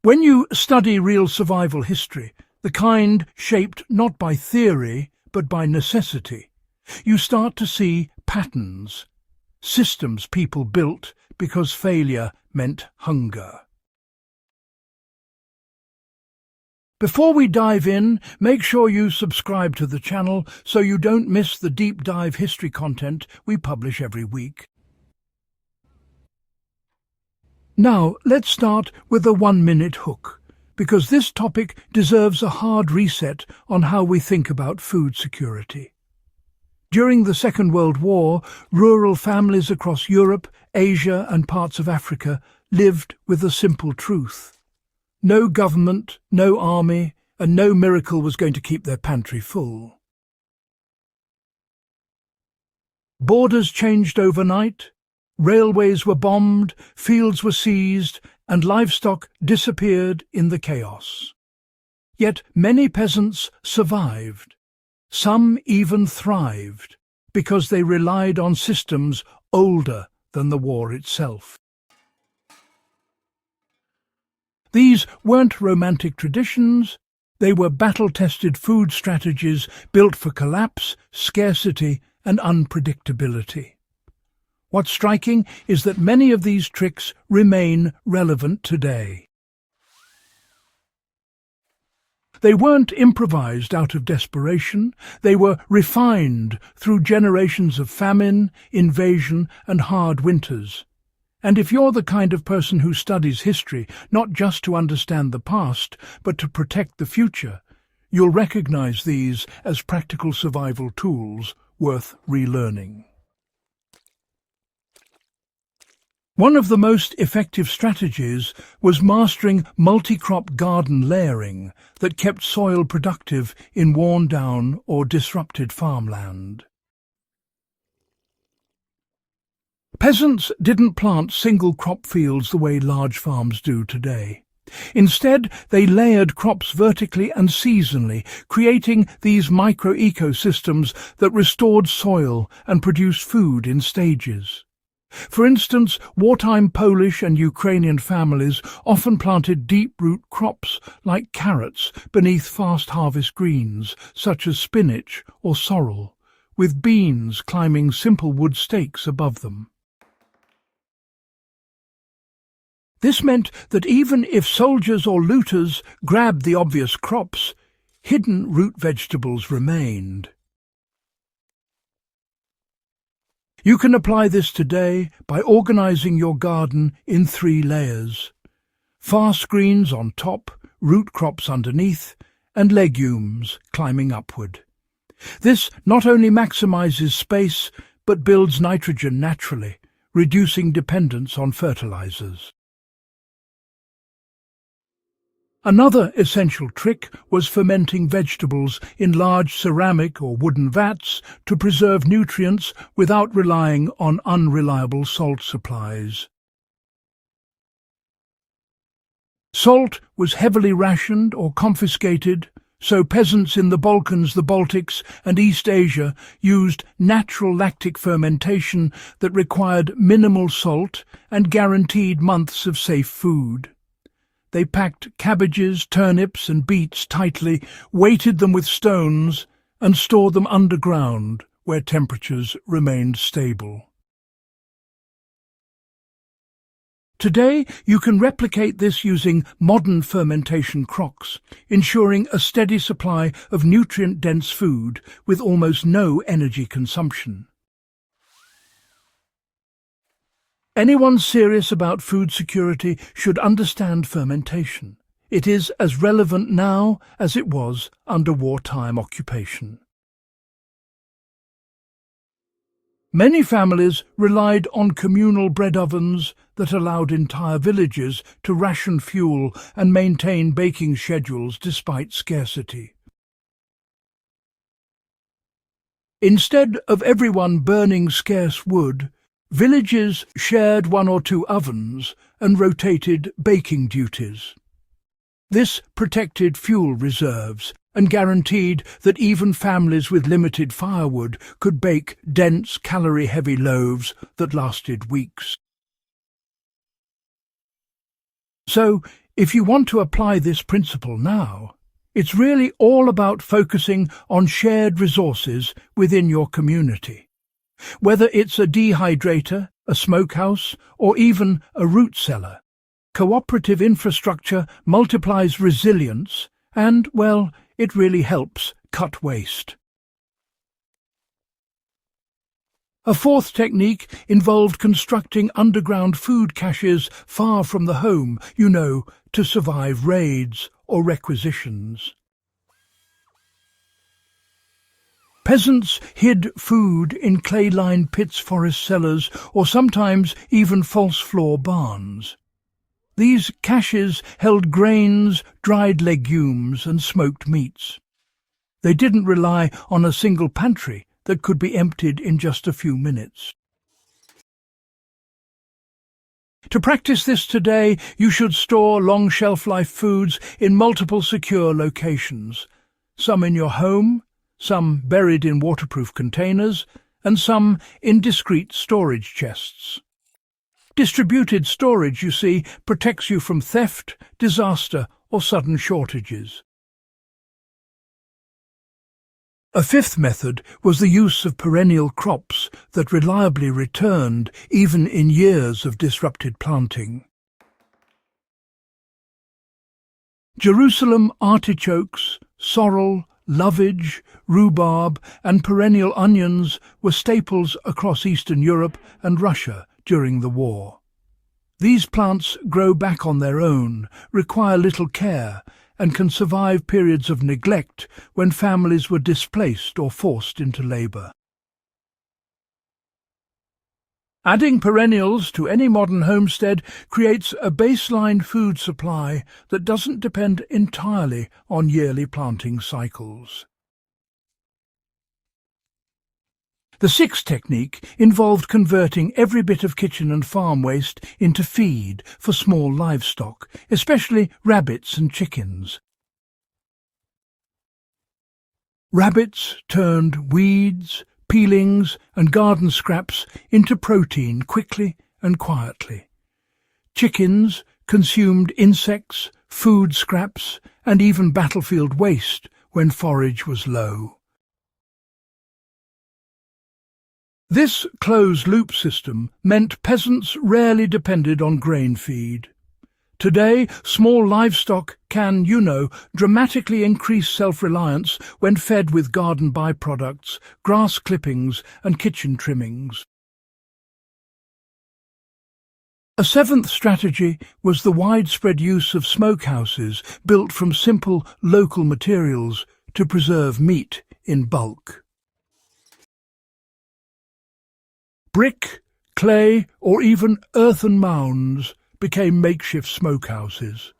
When you study real survival history, the kind shaped not by theory but by necessity, you start to see patterns, systems people built because failure meant hunger. Before we dive in, make sure you subscribe to the channel so you don't miss the deep dive history content we publish every week. Now, let's start with a 1-minute hook, because this topic deserves a hard reset on how we think about food security. During the Second World War, rural families across Europe, Asia and parts of Africa lived with a simple truth. No government, no army, and no miracle was going to keep their pantry full. Borders changed overnight, railways were bombed, fields were seized, and livestock disappeared in the chaos. Yet many peasants survived. Some even thrived, because they relied on systems older than the war itself. These weren't romantic traditions, they were battle-tested food strategies built for collapse, scarcity, and unpredictability. What's striking is that many of these tricks remain relevant today. They weren't improvised out of desperation, they were refined through generations of famine, invasion, and hard winters. And if you're the kind of person who studies history, not just to understand the past, but to protect the future, you'll recognize these as practical survival tools worth relearning. One of the most effective strategies was mastering multi-crop garden layering that kept soil productive in worn-down or disrupted farmland. Peasants didn't plant single crop fields the way large farms do today. Instead, they layered crops vertically and seasonally, creating these micro-ecosystems that restored soil and produced food in stages. For instance, wartime Polish and Ukrainian families often planted deep-root crops like carrots beneath fast-harvest greens, such as spinach or sorrel, with beans climbing simple wood stakes above them. This meant that even if soldiers or looters grabbed the obvious crops, hidden root vegetables remained. You can apply this today by organizing your garden in 3 layers: fast greens on top, root crops underneath, and legumes climbing upward. This not only maximizes space, but builds nitrogen naturally, reducing dependence on fertilizers. Another essential trick was fermenting vegetables in large ceramic or wooden vats to preserve nutrients without relying on unreliable salt supplies. Salt was heavily rationed or confiscated, so peasants in the Balkans, the Baltics, and East Asia used natural lactic fermentation that required minimal salt and guaranteed months of safe food. They packed cabbages, turnips, and beets tightly, weighted them with stones, and stored them underground, where temperatures remained stable. Today, you can replicate this using modern fermentation crocks, ensuring a steady supply of nutrient-dense food with almost no energy consumption. Anyone serious about food security should understand fermentation. It is as relevant now as it was under wartime occupation. Many families relied on communal bread ovens that allowed entire villages to ration fuel and maintain baking schedules despite scarcity. Instead of everyone burning scarce wood, villages shared 1 or 2 ovens and rotated baking duties. This protected fuel reserves and guaranteed that even families with limited firewood could bake dense, calorie-heavy loaves that lasted weeks. So, If you want to apply this principle now, it's really all about focusing on shared resources within your community. Whether it's a dehydrator, a smokehouse, or even a root cellar, cooperative infrastructure multiplies resilience and, well, it really helps cut waste. A fourth technique involved constructing underground food caches far from the home, to survive raids or requisitions. Peasants hid food in clay-lined pits, forest cellars, or sometimes even false-floor barns. These caches held grains, dried legumes, and smoked meats. They didn't rely on a single pantry that could be emptied in just a few minutes. To practice this today, you should store long shelf-life foods in multiple secure locations, some in your home, some buried in waterproof containers, and some in discreet storage chests. Distributed storage, you see, protects you from theft, disaster, or sudden shortages. A fifth method was the use of perennial crops that reliably returned even in years of disrupted planting. Jerusalem artichokes, sorrel, lovage, rhubarb, and perennial onions were staples across Eastern Europe and Russia during the war. These plants grow back on their own, require little care, and can survive periods of neglect when families were displaced or forced into labour. Adding perennials to any modern homestead creates a baseline food supply that doesn't depend entirely on yearly planting cycles. The sixth technique involved converting every bit of kitchen and farm waste into feed for small livestock, especially rabbits and chickens. Rabbits turned weeds, peelings, and garden scraps into protein quickly and quietly. Chickens consumed insects, food scraps, and even battlefield waste when forage was low. This closed-loop system meant peasants rarely depended on grain feed. Today, small livestock can, dramatically increase self-reliance when fed with garden byproducts, grass clippings, and kitchen trimmings. A seventh strategy was the widespread use of smokehouses built from simple local materials to preserve meat in bulk. Brick, clay, or even earthen mounds became makeshift smokehouses.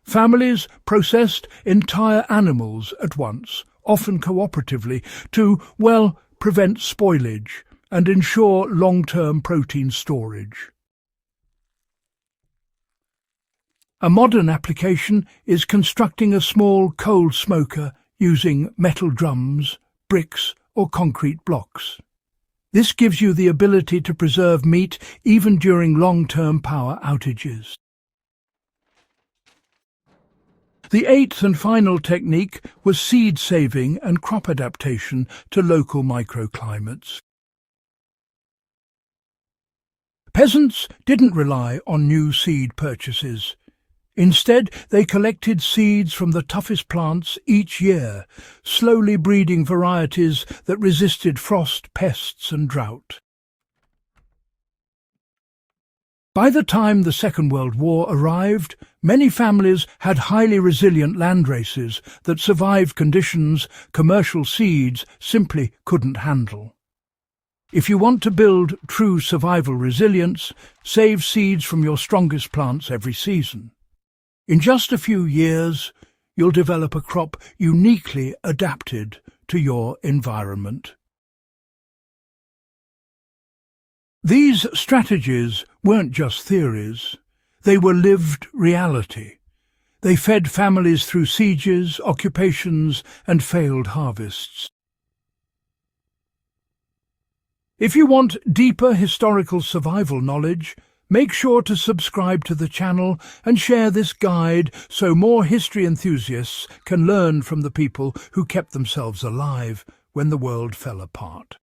Families processed entire animals at once, often cooperatively, to, prevent spoilage and ensure long-term protein storage. A modern application is constructing a small coal smoker using metal drums, bricks, or concrete blocks. This gives you the ability to preserve meat even during long-term power outages. The eighth and final technique was seed saving and crop adaptation to local microclimates. Peasants didn't rely on new seed purchases. Instead, they collected seeds from the toughest plants each year, slowly breeding varieties that resisted frost, pests, and drought. By the time the Second World War arrived, many families had highly resilient landraces that survived conditions commercial seeds simply couldn't handle. If you want to build true survival resilience, save seeds from your strongest plants every season. In just a few years, you'll develop a crop uniquely adapted to your environment. These strategies weren't just theories, they were lived reality. They fed families through sieges, occupations, and failed harvests. If you want deeper historical survival knowledge, Make sure to subscribe to the channel and share this guide so more history enthusiasts can learn from the people who kept themselves alive when the world fell apart.